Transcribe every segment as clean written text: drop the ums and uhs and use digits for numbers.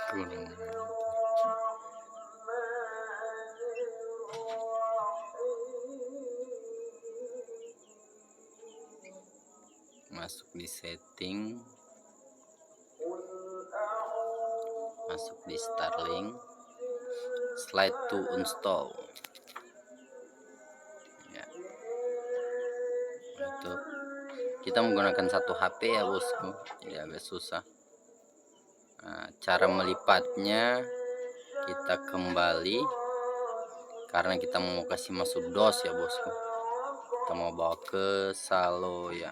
Kurang. Masuk di setting, masuk di Starlink, slide to install ya. Itu kita menggunakan satu HP ya bosku, jadi agak susah. Nah, cara melipatnya kita kembali karena kita mau kasih masuk DOS ya bosku, kita mau bawa ke Salo ya,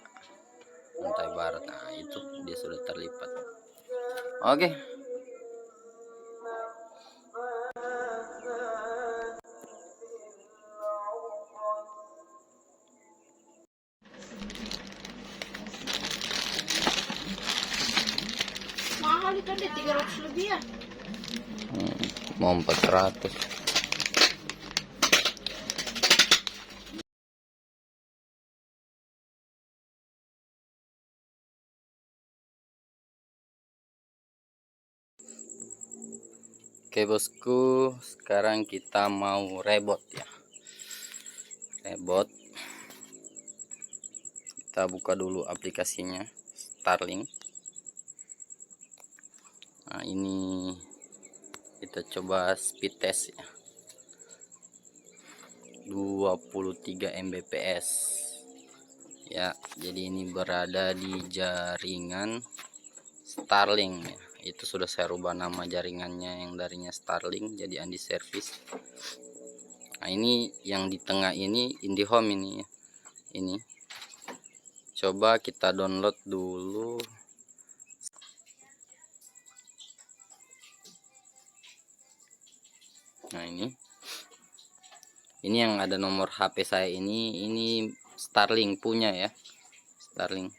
Pantai Barat. Nah itu dia sudah terlipat. Oke. Mahal kan di 300 lebih ya. Mau 400. Oke bosku, sekarang kita mau rebot ya. Rebot. Kita buka dulu aplikasinya Starlink. Nah ini kita coba speed test ya, 23 Mbps ya. Jadi ini berada di jaringan Starlink ya. Itu sudah saya rubah nama jaringannya, yang darinya Starlink jadi Andi Service. Nah ini yang di tengah ini IndiHome ini ya. Ini coba kita download dulu. Nah ini yang ada nomor HP saya ini Starlink punya ya. Starlink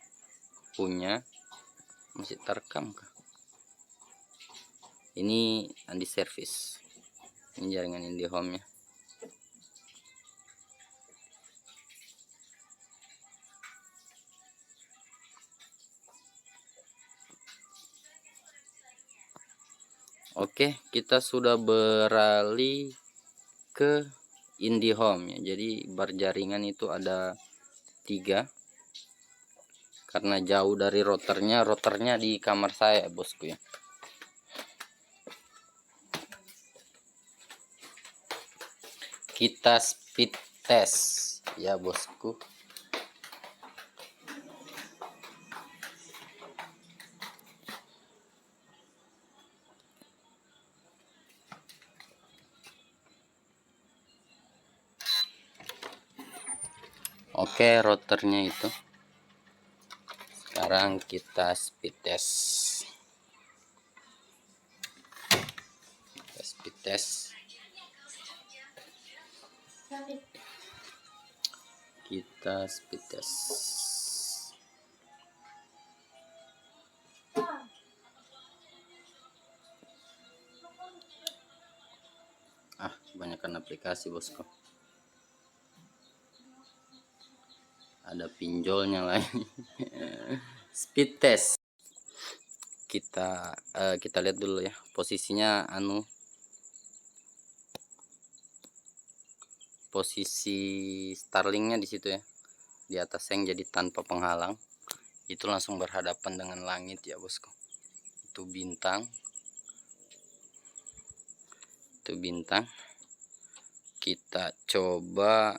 punya, masih terekam kah? Ini Andi Service, ini jaringan IndiHome nya. Oke, kita sudah beralih ke IndiHome ya. Jadi berjaringan itu ada 3 karena jauh dari routernya di kamar saya bosku ya. Kita speed test ya bosku. Oke, routernya itu. Sekarang kita speed test. Speed test. Kita speed test. Kebanyakan aplikasi bosku. Ada pinjolnya lagi. Speed test. Kita lihat dulu ya posisinya posisi Starlinknya di situ ya, di atas yang jadi tanpa penghalang. Itu langsung berhadapan dengan langit ya bosku. Itu bintang. Kita coba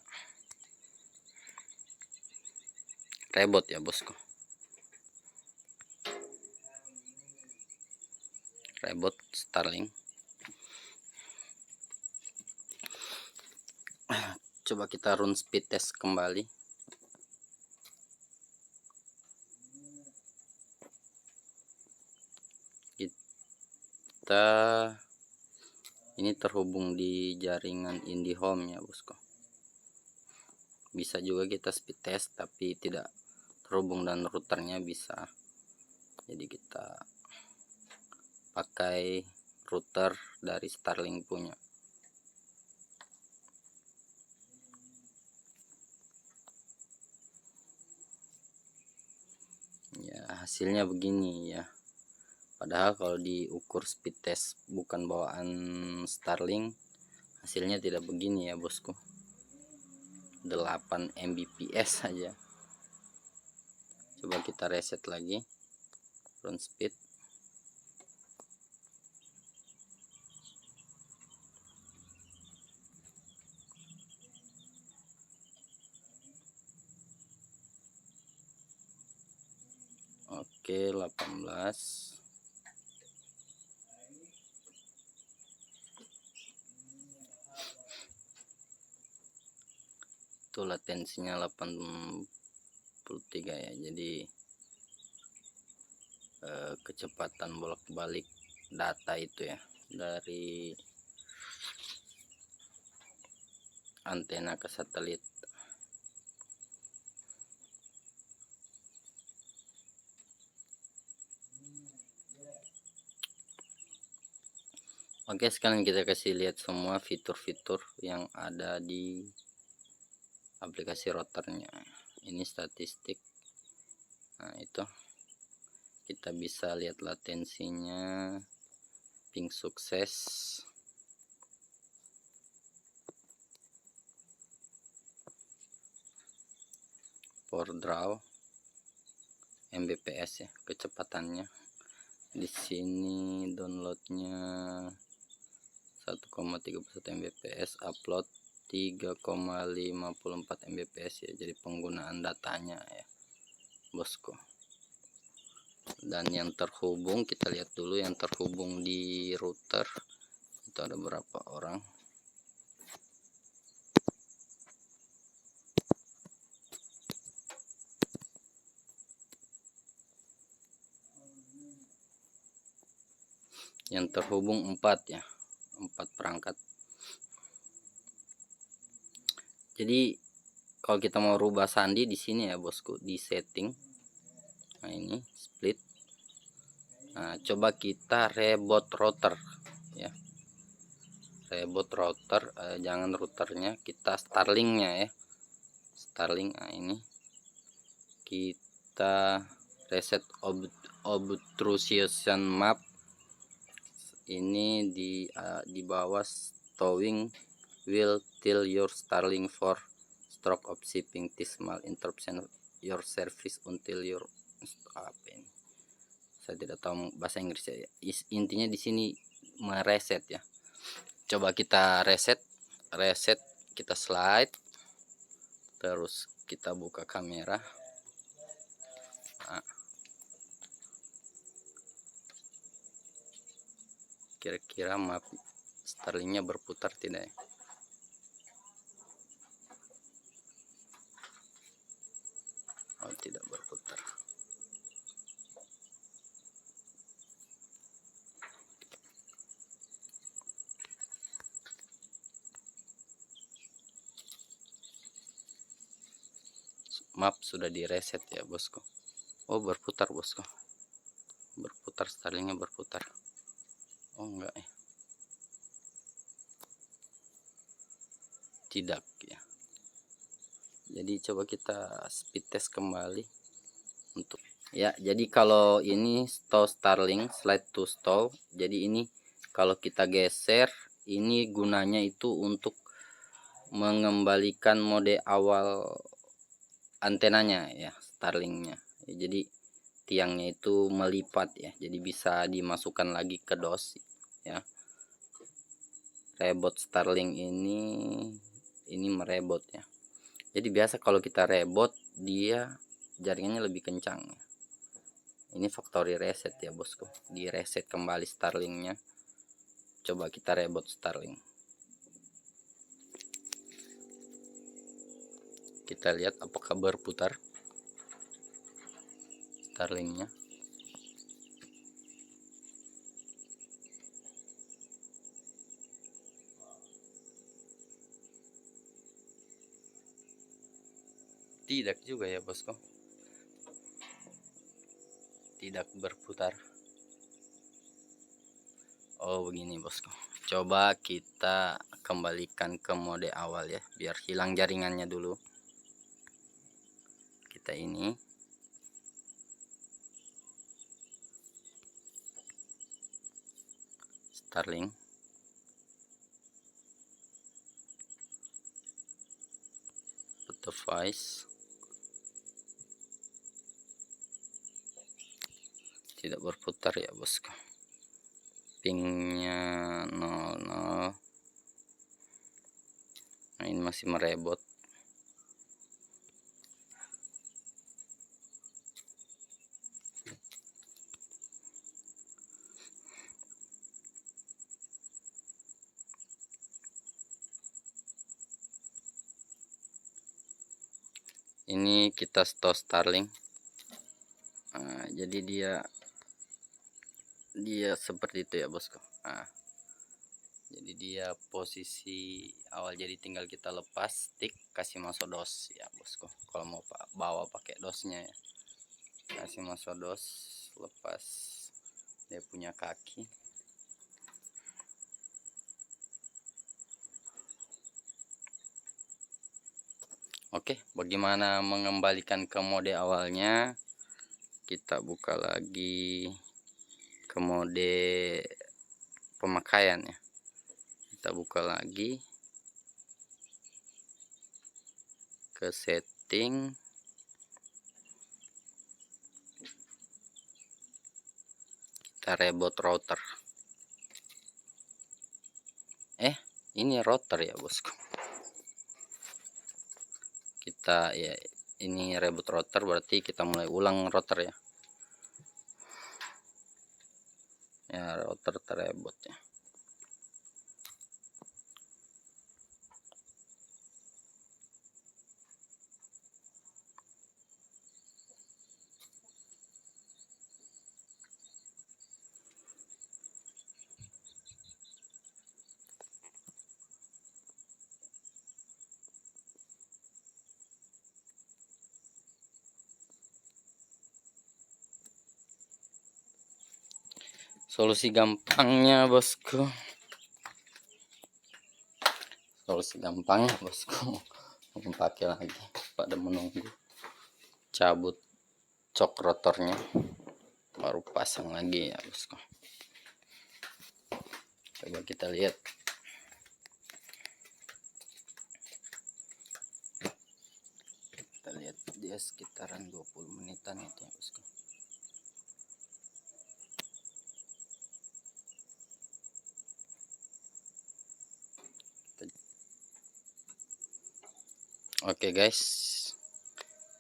rebot ya bosku. Rebot Starlink. Coba kita run speed test kembali. Kita ini terhubung di jaringan IndiHome ya bosku. Bisa juga kita speed test tapi tidak terhubung dan routernya bisa. Jadi kita pakai router dari Starlink punya. Ya hasilnya begini ya. Padahal kalau diukur speed test bukan bawaan Starlink, hasilnya tidak begini ya bosku. 8 Mbps saja. Coba kita reset lagi front speed. Oke, 18. Itu latensinya 83 ya. Jadi kecepatan bolak-balik data itu ya dari antena ke satelit. Oke, sekarang kita kasih lihat semua fitur-fitur yang ada di aplikasi routernya. Ini statistik. Nah, itu kita bisa lihat latensinya, ping sukses, for draw, Mbps ya, kecepatannya. Di sini downloadnya 1,31 Mbps, upload 3,54 Mbps ya. Jadi penggunaan datanya ya bosku. Dan yang terhubung, kita lihat dulu yang terhubung di router itu ada berapa orang. Yang terhubung 4 ya, 4 perangkat. Jadi kalau kita mau rubah sandi di sini ya bosku, di setting. Nah, ini split. Nah, coba kita reboot router ya. Reboot router, jangan routernya, kita Starlinknya ya. Starlink. Nah, ini kita reset obtrusion map. Ini di bawah stowing will tell your Starlink for stroke of shipping dismal interruption your service until your apa ini, saya tidak tahu bahasa Inggris ya. Intinya di sini mereset ya. Coba kita reset, kita slide, terus kita buka kamera. Nah, kira-kira map Starlinknya berputar tidak ya? Oh, tidak berputar. Map sudah direset ya bosku. Oh, berputar bosku, berputar, Starlinknya berputar. Oh enggak ya, tidak ya. Jadi coba kita speed test kembali untuk ya. Jadi kalau ini stall Starlink, slide to stall. Jadi ini kalau kita geser, ini gunanya itu untuk mengembalikan mode awal antenanya ya, Starlinknya. Jadi tiangnya itu melipat ya, jadi bisa dimasukkan lagi ke DOS ya. Reboot Starlink ini merebot ya. Jadi biasa kalau kita rebot dia jaringannya lebih kencang ya. Ini factory reset ya bosku, di reset kembali Starlinknya. Coba kita rebot Starlink, kita lihat apakah berputar Starlinknya. Tidak juga ya bosku, tidak berputar. Oh begini bosku, coba kita kembalikan ke mode awal ya, biar hilang jaringannya dulu. Kita ini Starlink. Device tidak berputar ya bosku. Pingnya 00. Nah, ini masih merebot. Ini kita stop Starlink. Nah, jadi dia seperti itu ya bosku. Nah, jadi dia posisi awal, jadi tinggal kita lepas stick, kasih masuk dos ya bosku. Kalau mau bawa pakai dosnya ya, kasih masuk dos, lepas dia punya kaki. Oke, bagaimana mengembalikan ke mode awalnya? Kita buka lagi ke mode pemakaian ya. Kita buka lagi ke setting, kita reboot router. Ini router ya bosku. Kita ya, ini reboot router, berarti kita mulai ulang router ya. Ya, router terreboot ya. Solusi gampangnya bosku, pakai lagi pada menunggu cabut cok rotornya, baru pasang lagi ya bosku. Coba kita lihat. Kita lihat dia sekitaran 20 menitan itu ya bosku. Oke guys,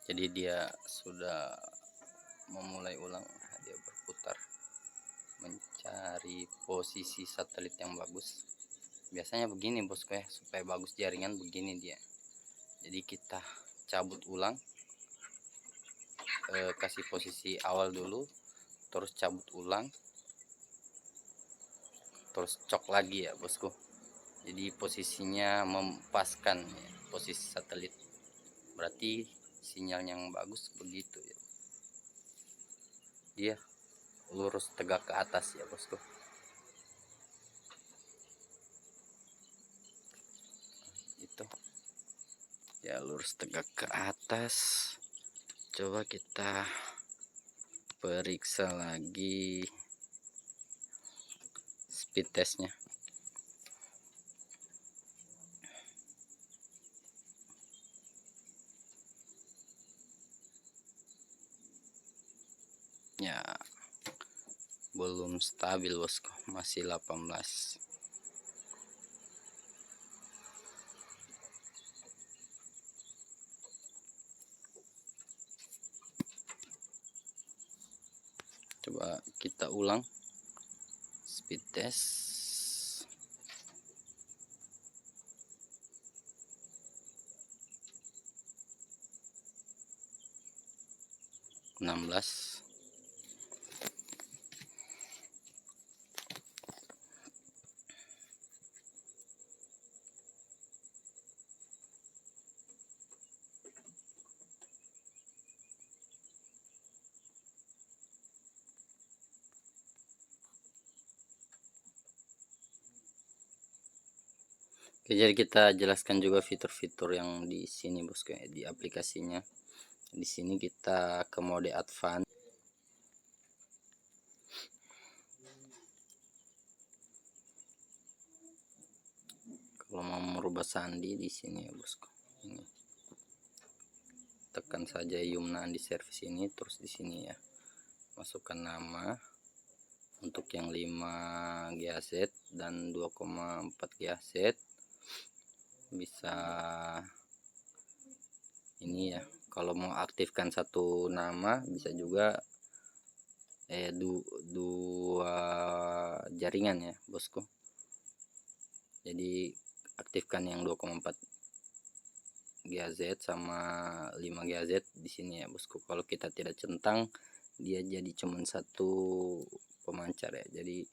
jadi dia sudah memulai ulang, dia berputar mencari posisi satelit yang bagus. Biasanya begini bosku ya, supaya bagus jaringan begini dia. Jadi kita cabut ulang, kasih posisi awal dulu, terus cabut ulang, terus cok lagi ya bosku. Jadi posisinya mempaskan ya, posisi satelit, berarti sinyal yang bagus begitu ya. Dia lurus tegak ke atas ya bosku. Itu ya, lurus tegak ke atas. Coba kita periksa lagi speed testnya. Ya, belum stabil bosku, masih 18. Coba kita ulang speed test. 16. Oke, jadi kita jelaskan juga fitur-fitur yang di sini bosku ya, di aplikasinya. Di sini kita ke mode advance. coba sandi di sini ya bosku. Ini tekan saja Yumna Andi Service ini, terus di sini ya masukkan nama untuk yang 5 GHz dan 2,4 GHz. Bisa ini ya, kalau mau aktifkan satu nama bisa juga dua jaringan ya bosku. Jadi aktifkan yang 2,4 GHz sama 5 GHz di sini ya bosku. Kalau kita tidak centang, dia jadi cuman satu pemancar ya. Jadi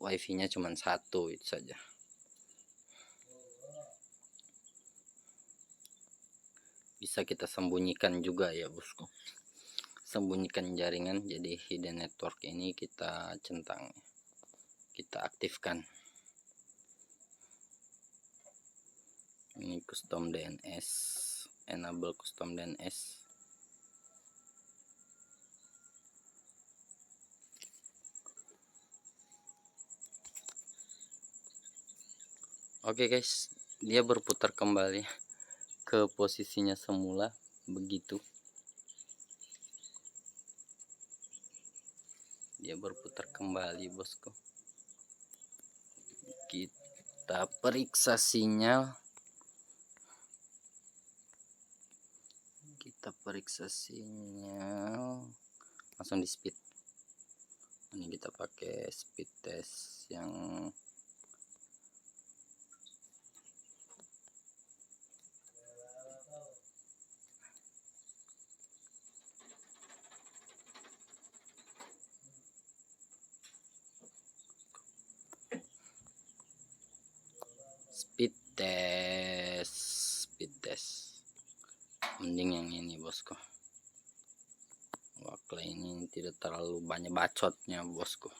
wifi nya cuman satu, itu saja. Bisa kita sembunyikan juga ya bosku, sembunyikan jaringan. Jadi hidden network ini kita centang, kita aktifkan. Ini custom DNS, enable custom DNS. Oke guys, dia berputar kembali ke posisinya semula begitu. Dia berputar kembali bosku. Kita periksa sinyal. Langsung di speed. Ini kita pakai speed test yang speed test. Mending yang ini bosku. Waktu ini tidak terlalu banyak bacotnya bosku,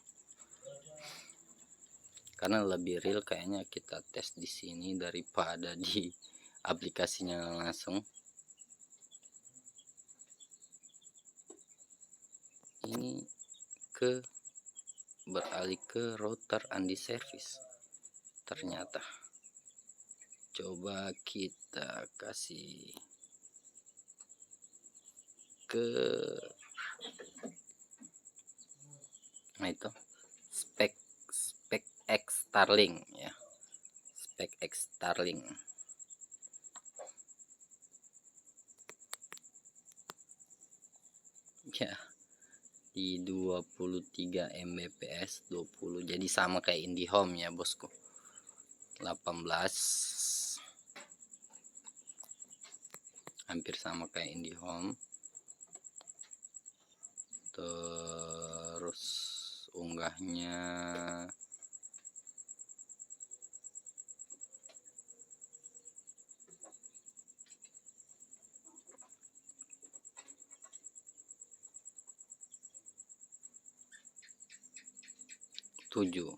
karena lebih real kayaknya kita tes di sini daripada di aplikasinya langsung. Ini beralih ke router Andi Service ternyata. Coba kita kasih ke itu spek X Starlink ya, spek X Starlink. Ya, di 23 Mbps 20, jadi sama kayak IndiHome ya bosku. 18 hampir sama kayak IndiHome. Terus unggahnya tujuh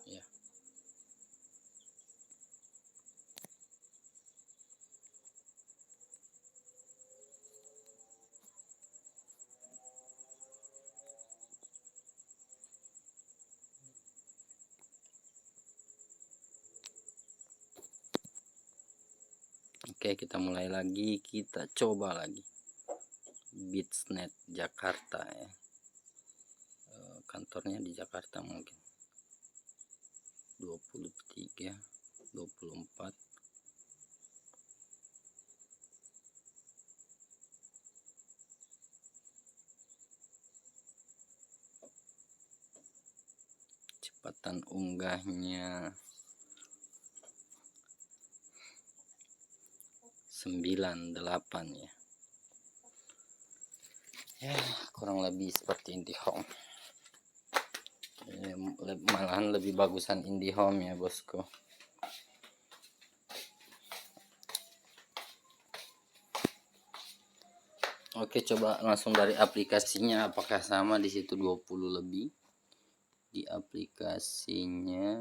ya. Oke, kita mulai lagi, kita coba lagi Bitsnet Jakarta ya. Kantornya di Jakarta mungkin. 23 24 kecepatan unggahnya 98 ya. Ya, kurang lebih seperti IndiHome. Malahan lebih bagusan IndiHome ya bosku. Oke, coba langsung dari aplikasinya apakah sama. Di situ 20 lebih di aplikasinya.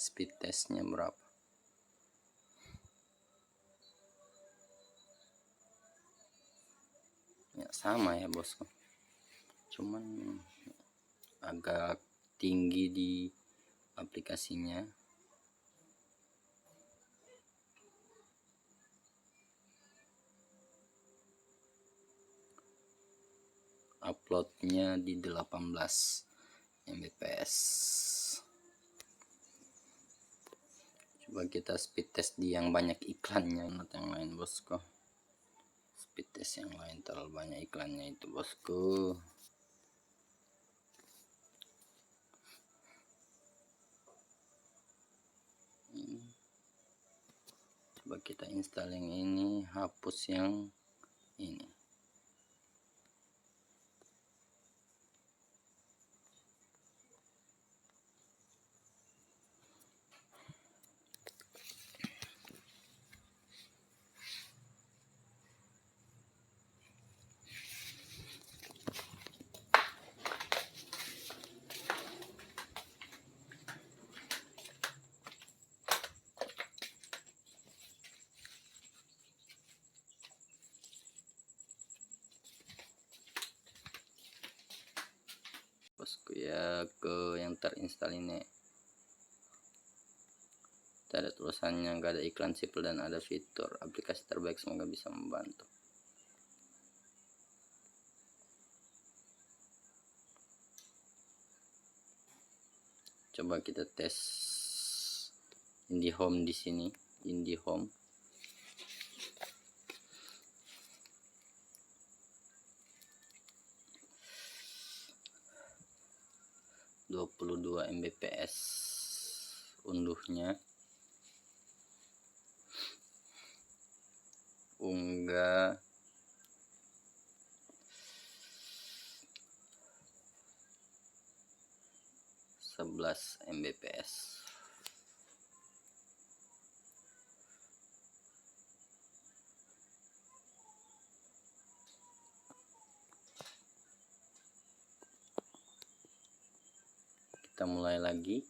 Speed testnya berapa? sama ya bosku, cuman agak tinggi di aplikasinya. Uploadnya di 18 Mbps. Coba kita speed test di yang banyak iklannya, yang lain bosku. Speed test yang lain terlalu banyak iklannya itu bosku. Coba kita install yang ini, hapus yang ini. Bosku ya, ke yang terinstall ini tidak ada tulisannya, nggak ada iklan sipil dan ada fitur aplikasi terbaik, semoga bisa membantu. Coba kita tes IndiHome di sini, IndiHome. (22 Mbps) unduhnya. Unggah 11 Mbps. Kita mulai lagi.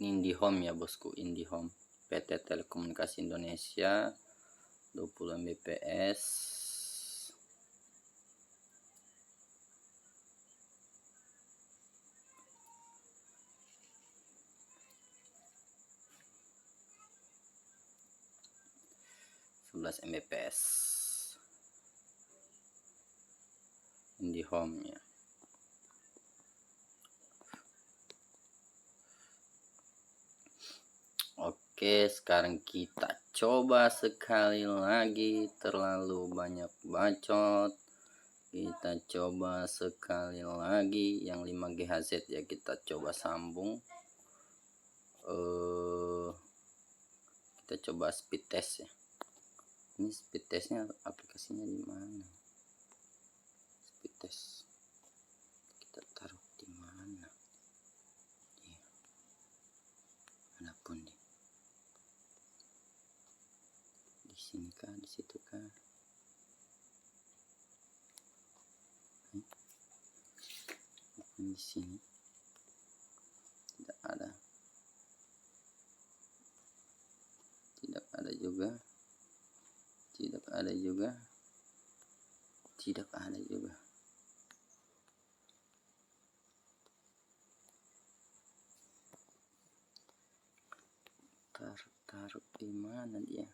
Ini IndiHome ya bosku, IndiHome PT Telekomunikasi Indonesia, 20 Mbps. Mbps IndiHome ya. Oke, sekarang kita coba sekali lagi, terlalu banyak bacot. Kita coba sekali lagi yang 5 GHz ya, kita coba sambung. Kita coba speed test ya. Ini speed testnya aplikasinya di mana? Speed test kita taruh di mana? Ya. Manapun nih. Di sini kah? Di situ kah? Di sini tidak ada. Tidak ada juga. Tidak ada juga. Tidak ada juga. Taruh di mana dia?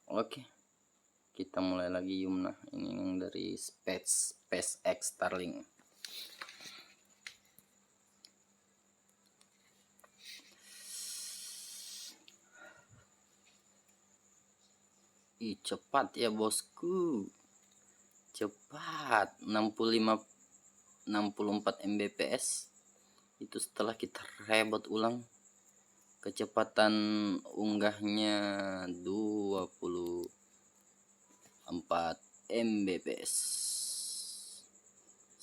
Oke, kita mulai lagi Yumna. Ini yang dari SpaceX Starlink. Ih, cepat ya bosku, cepat. 64 Mbps itu setelah kita reboot ulang. Kecepatan unggahnya 24 Mbps.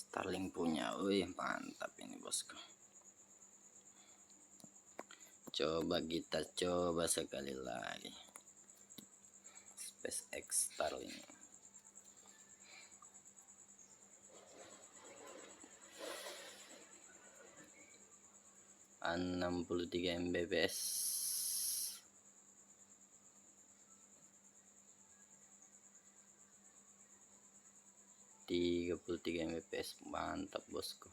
Starlink punya, wih mantap ini bosku. Coba kita coba sekali lagi. SpaceX Starlink. 63 Mbps. 33 Mbps, mantap bosku.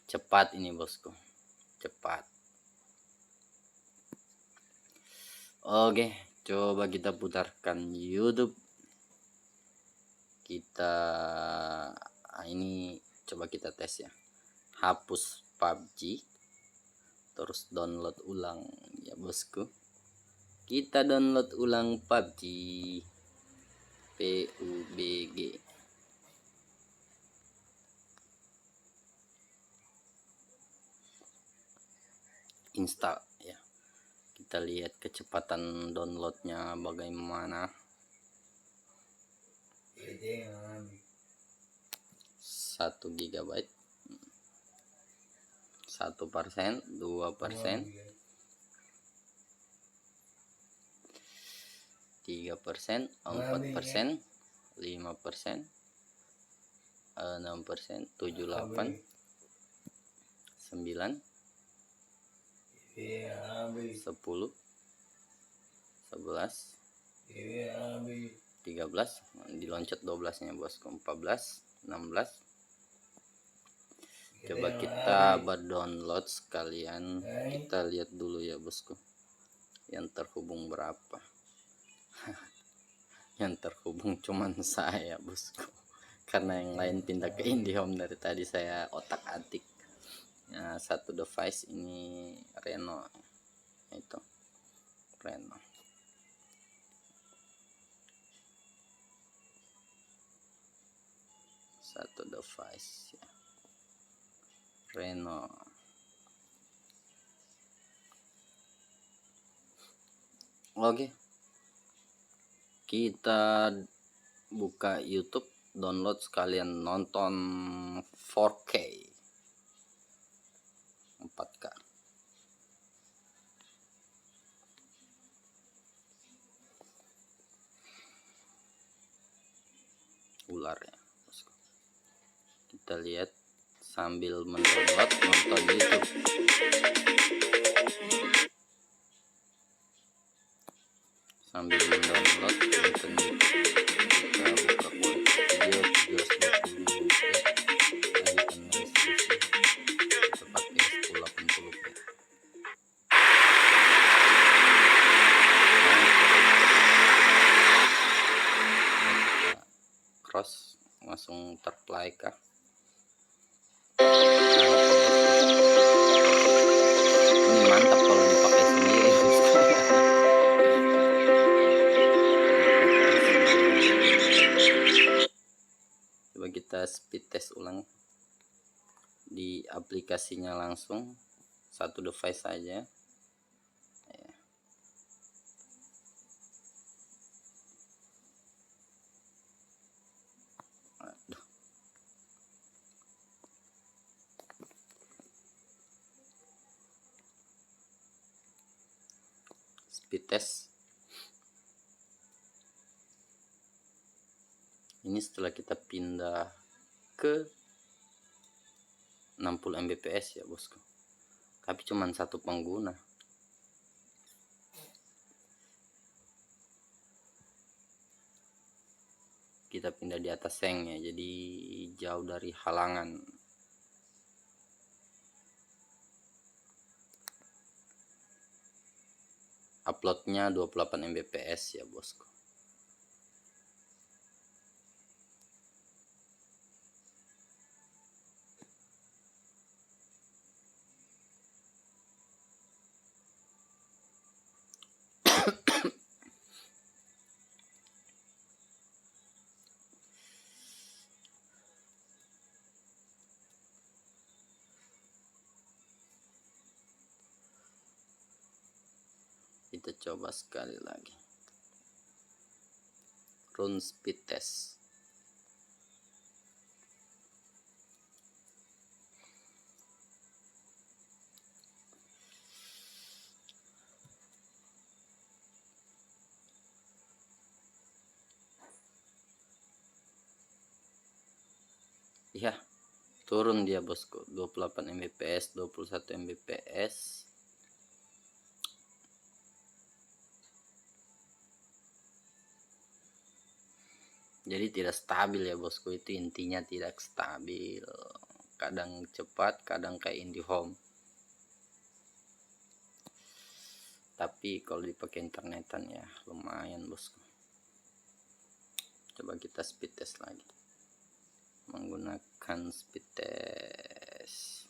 Cepat ini bosku, cepat. Oke, coba kita putarkan YouTube. Kita ini coba kita tes ya. Hapus PUBG, terus download ulang ya bosku. Kita download ulang PUBG, PUBG. Install ya, kita lihat kecepatan downloadnya bagaimana. 1 GB, 1%, 2%, 3%, 4%, 5%, 6%, 7, 8, 9, 10, 11, 13, diloncat 12 nya bosku, 14, 16. Coba kita berdownload sekalian, kita lihat dulu ya bosku, yang terhubung berapa. Yang terhubung cuman saya bosku, karena yang lain pindah ke IndiHome. Dari tadi saya otak atik ya, satu device ini Reno, itu Reno. Satu device ya, Reno. Oke, kita buka YouTube, download sekalian nonton 4K 4K. Ular ya bosku. Kita lihat sambil mendownload nonton YouTube. Sambil mendownload nonton YouTube, kita buka kualitas video 720p, kita pakai 1080p. Cross langsung terplay kah. Ini mantap kalau dipakai sendiri. Coba kita speed test ulang di aplikasinya langsung, satu device saja ya. Aduh. Speed test ini setelah kita pindah ke 60 Mbps ya bosku, tapi cuman satu pengguna. Kita pindah di atas seng ya, jadi jauh dari halangan. Uploadnya 28 Mbps ya bosku. Kita coba sekali lagi, run speed test. Ya, turun dia bosku, 28 Mbps, 21 Mbps. Jadi tidak stabil ya bosku, itu intinya tidak stabil, kadang cepat kadang kayak IndiHome. Tapi kalau dipakai internetan ya lumayan bosku. Coba kita speed test lagi menggunakan speed test.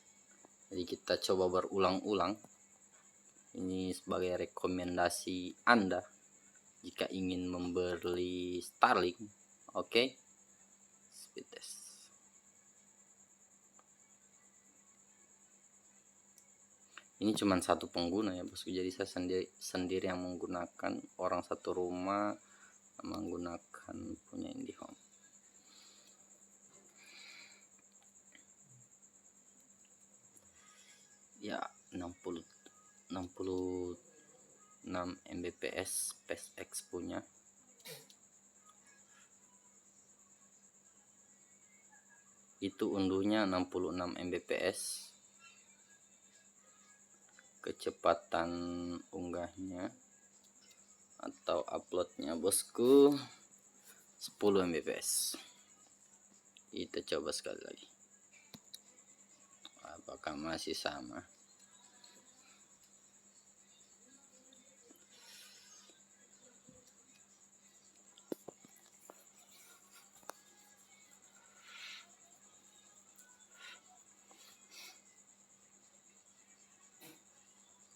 Jadi kita coba berulang-ulang. Ini sebagai rekomendasi Anda jika ingin membeli Starlink. Oke, speed test. Ini cuma satu pengguna ya bosku, jadi saya sendiri yang menggunakan, orang satu rumah menggunakan punya IndiHome. Ya 66 Mbps SpaceX punya. Itu unduhnya 66 Mbps. Kecepatan unggahnya atau uploadnya bosku 10 Mbps. Kita coba sekali lagi, apakah masih sama.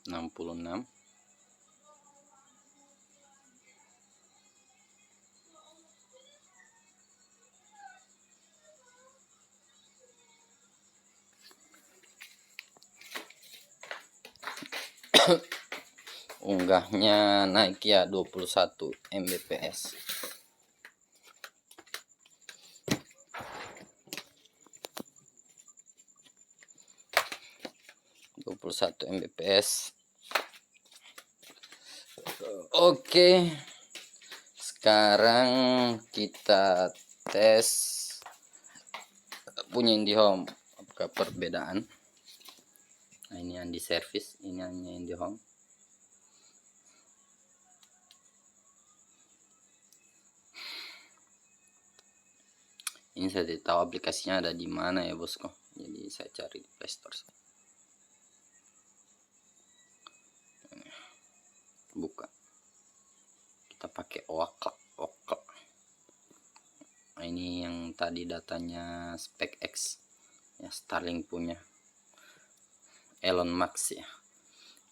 Enam puluh enam. Unggahnya naik ya 21 Mbps. Mbps. Oke, sekarang kita tes punya IndiHome, apakah perbedaan. Nah, ini yang di service, ini hanya IndiHome. Ini saya tidak tahu aplikasinya ada di mana ya bosku, jadi saya cari di Play Store. Buka, kita pakai Oakley. Nah, ini yang tadi datanya SpaceX ya, Starlink punya Elon Musk ya.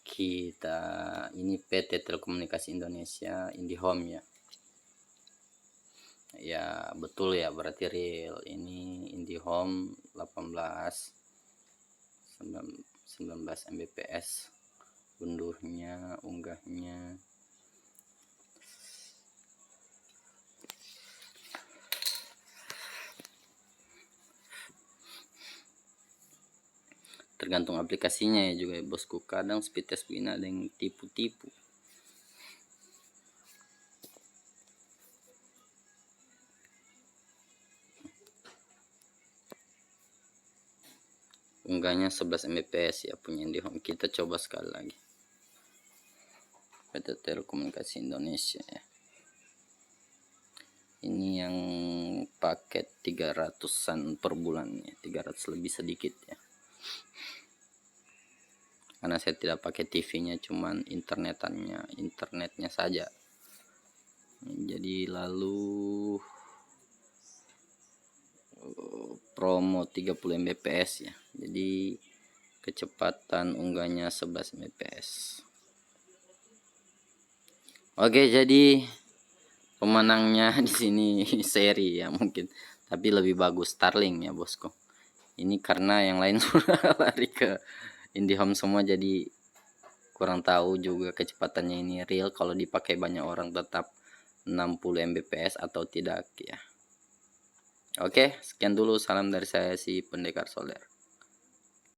Kita ini PT Telekomunikasi Indonesia IndiHome ya. Ya betul ya, berarti real. Ini IndiHome 19 Mbps unggahnya. Tergantung aplikasinya ya juga ya bosku, kadang speed test begini ada yang tipu-tipu. Unggahnya 11 Mbps ya punya IndiHome. Kita coba sekali lagi, PT Telekomunikasi Indonesia ya. Ini yang paket 300-an per bulan ya, 300 lebih sedikit ya. Karena saya tidak pakai TV-nya, cuman internetnya saja. Jadi lalu promo 30 Mbps ya. Jadi kecepatan unggahnya 11 Mbps. Oke, jadi pemenangnya di sini seri ya mungkin, tapi lebih bagus Starlink ya bosku. Ini karena yang lain sudah lari ke IndiHome semua, jadi kurang tahu juga kecepatannya ini real kalau dipakai banyak orang tetap 60 Mbps atau tidak ya. Oke, sekian dulu, salam dari saya si Pendekar Soler.